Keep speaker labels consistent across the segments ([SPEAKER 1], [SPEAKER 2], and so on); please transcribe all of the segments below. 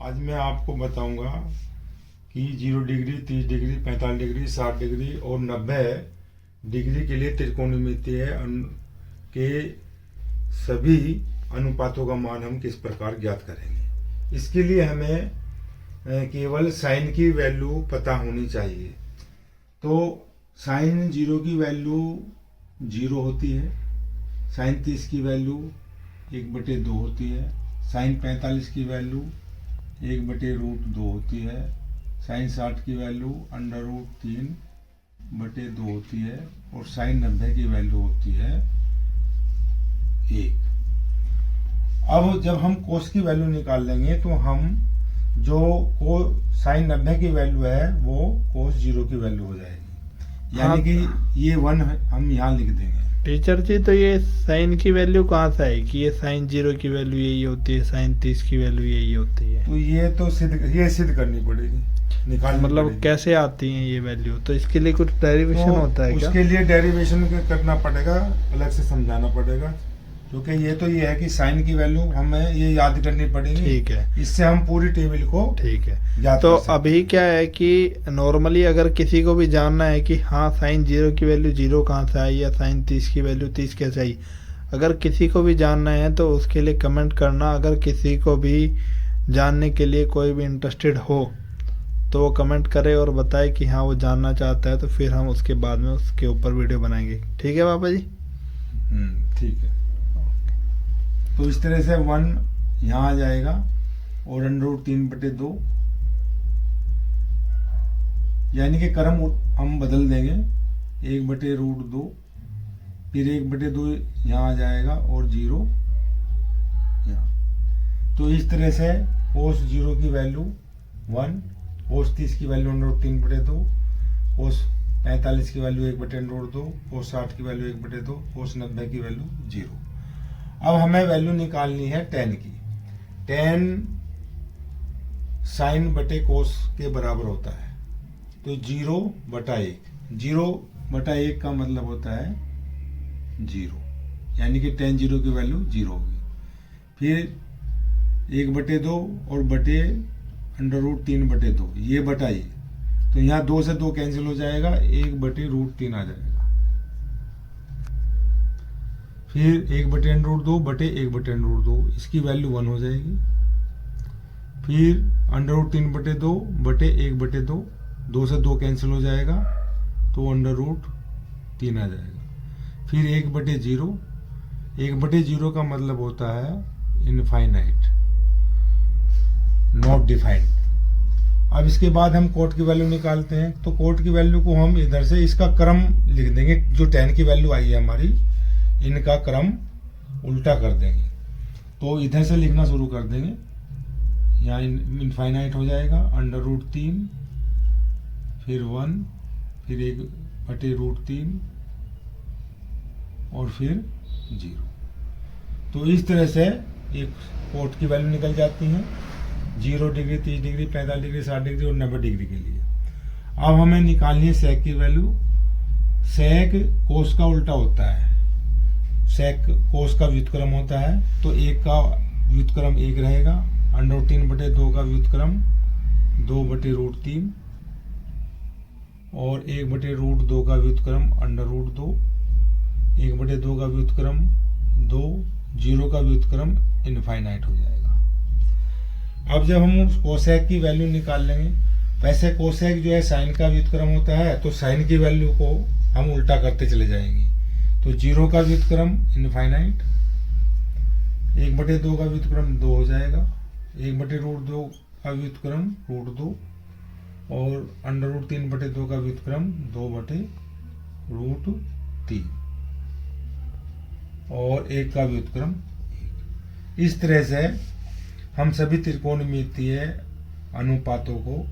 [SPEAKER 1] आज मैं आपको बताऊंगा कि 0 डिग्री, 30 डिग्री, 45 डिग्री, 60 डिग्री और 90 डिग्री के लिए त्रिकोणमितीय के सभी अनुपातों का मान हम किस प्रकार ज्ञात करेंगे। इसके लिए हमें केवल साइन की वैल्यू पता होनी चाहिए। तो साइन 0 की वैल्यू 0 होती है, साइन 30 की वैल्यू 1/2 होती है, साइन 45 की वैल्यू 1/√2 होती है, साइन 60 की वैल्यू √3/2 होती है और साइन 90 की वैल्यू होती है 1। अब जब हम कोस की वैल्यू निकाल लेंगे तो हम जो साइन 90 की वैल्यू है वो कोस 0 की वैल्यू हो जाएगी, यानी कि ये 1 हम यहाँ लिख देंगे।
[SPEAKER 2] टीचर जी, तो ये साइन की वैल्यू कहाँ से आएगी? ये साइन 0 की वैल्यू यही होती है, साइन 30 की वैल्यू यही होती है।
[SPEAKER 1] तो ये सिद्ध करनी पड़ेगी, निकालनी
[SPEAKER 2] मतलब
[SPEAKER 1] पड़ेगी।
[SPEAKER 2] कैसे आती हैं ये वैल्यू? तो इसके लिए कुछ डेरिवेशन होता है क्या?
[SPEAKER 1] उसके लिए डेरिवेशन करना पड़ेगा, अलग से समझाना पड़ेगा, क्योंकि ये है कि साइन की वैल्यू हमें ये याद करनी पड़ेगी।
[SPEAKER 2] ठीक है,
[SPEAKER 1] इससे हम पूरी टेबल को
[SPEAKER 2] ठीक है।
[SPEAKER 1] याद
[SPEAKER 2] तो
[SPEAKER 1] कर सकते हैं।
[SPEAKER 2] अभी क्या है कि नॉर्मली अगर किसी को भी जानना है कि हाँ साइन 0 की वैल्यू 0 कहाँ से आई या साइन 30 की वैल्यू 30 कैसे आई, अगर किसी को भी जानना है तो उसके लिए कमेंट करना। अगर किसी को भी जानने के लिए कोई भी इंटरेस्टेड हो तो वो कमेंट करे और बताए कि हाँ वो जानना चाहता है, तो फिर हम उसके बाद में उसके ऊपर वीडियो बनाएंगे। ठीक है पापा जी?
[SPEAKER 1] ठीक है। तो इस तरह से 1 यहाँ आ जाएगा और √3/2, यानी कि क्रम हम बदल देंगे, 1/√2, फिर 1/2 यहाँ आ जाएगा और 0 यहाँ। तो इस तरह से कोस 0 की वैल्यू 1, कोस 30 की वैल्यू √3/2, कोस 45 की वैल्यू 1/√2, कोस 60 की वैल्यू 1/2, कोस 90 की वैल्यू 0। अब हमें वैल्यू निकालनी है tan की। tan साइन बटे कोस के बराबर होता है, तो 0/1। 0/1 का मतलब होता है 0, यानी कि tan 0 की वैल्यू 0 होगी। फिर 1/2 और बटे √3/2, ये बटाइए, तो यहाँ 2 से 2 कैंसिल हो जाएगा, 1/√3 आ जाएगा। फिर 1/√2 बटे 1/√2, इसकी वैल्यू 1 हो जाएगी। फिर √3/2 बटे 1/2, 2 से 2 कैंसिल हो जाएगा, तो √3 आ जाएगा। फिर 1/0, 1/0 का मतलब होता है इनफाइनाइट, नॉट डिफाइंड। अब इसके बाद हम कोट की वैल्यू निकालते हैं। तो कोट की वैल्यू को हम इधर से इसका क्रम लिख देंगे, जो tan की वैल्यू आई है हमारी, इनका क्रम उल्टा कर देंगे। तो इधर से लिखना शुरू कर देंगे, यहाँ इनफाइनाइट हो जाएगा, √3, फिर 1, फिर 1/√3 और फिर 0। तो इस तरह से एक कोट की वैल्यू निकल जाती है 0 डिग्री, 30 डिग्री, 45 डिग्री, 60 डिग्री और 90 डिग्री के लिए। अब हमें निकालनी है सेक की वैल्यू। सेक कोस का उल्टा होता है, सेक कोस का व्युत्क्रम होता है, तो 1 का व्युत्क्रम 1 रहेगा, √3/2 का व्युत्क्रम 2/√3 और 1/√2 का व्युत्क्रम √2, 1/2 का व्युत्क्रम 2, 0 का व्युत्क्रम इनफाइनाइट हो जाएगा। अब जब हम उस कोसेक की वैल्यू निकाल लेंगे, वैसे कोसेक जो है साइन का व्युत्क्रम होता है, तो साइन की वैल्यू को हम उल्टा करते चले जाएंगे। तो 0 का व्युत्क्रम इनफाइनाइट, 1/2 का व्युत्क्रम 2 हो जाएगा, 1/√2 का व्युत्क्रम √2 और √3/2 का व्युत्क्रम 2/√3 और 1 का व्युत्क्रम 1। इस तरह से हम सभी त्रिकोणमितीय अनुपातों को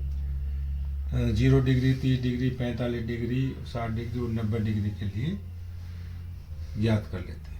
[SPEAKER 1] 0 डिग्री, 30 डिग्री, 45 डिग्री, 60 डिग्री और 90 डिग्री के लिए ज्ञात कर लेते हैं।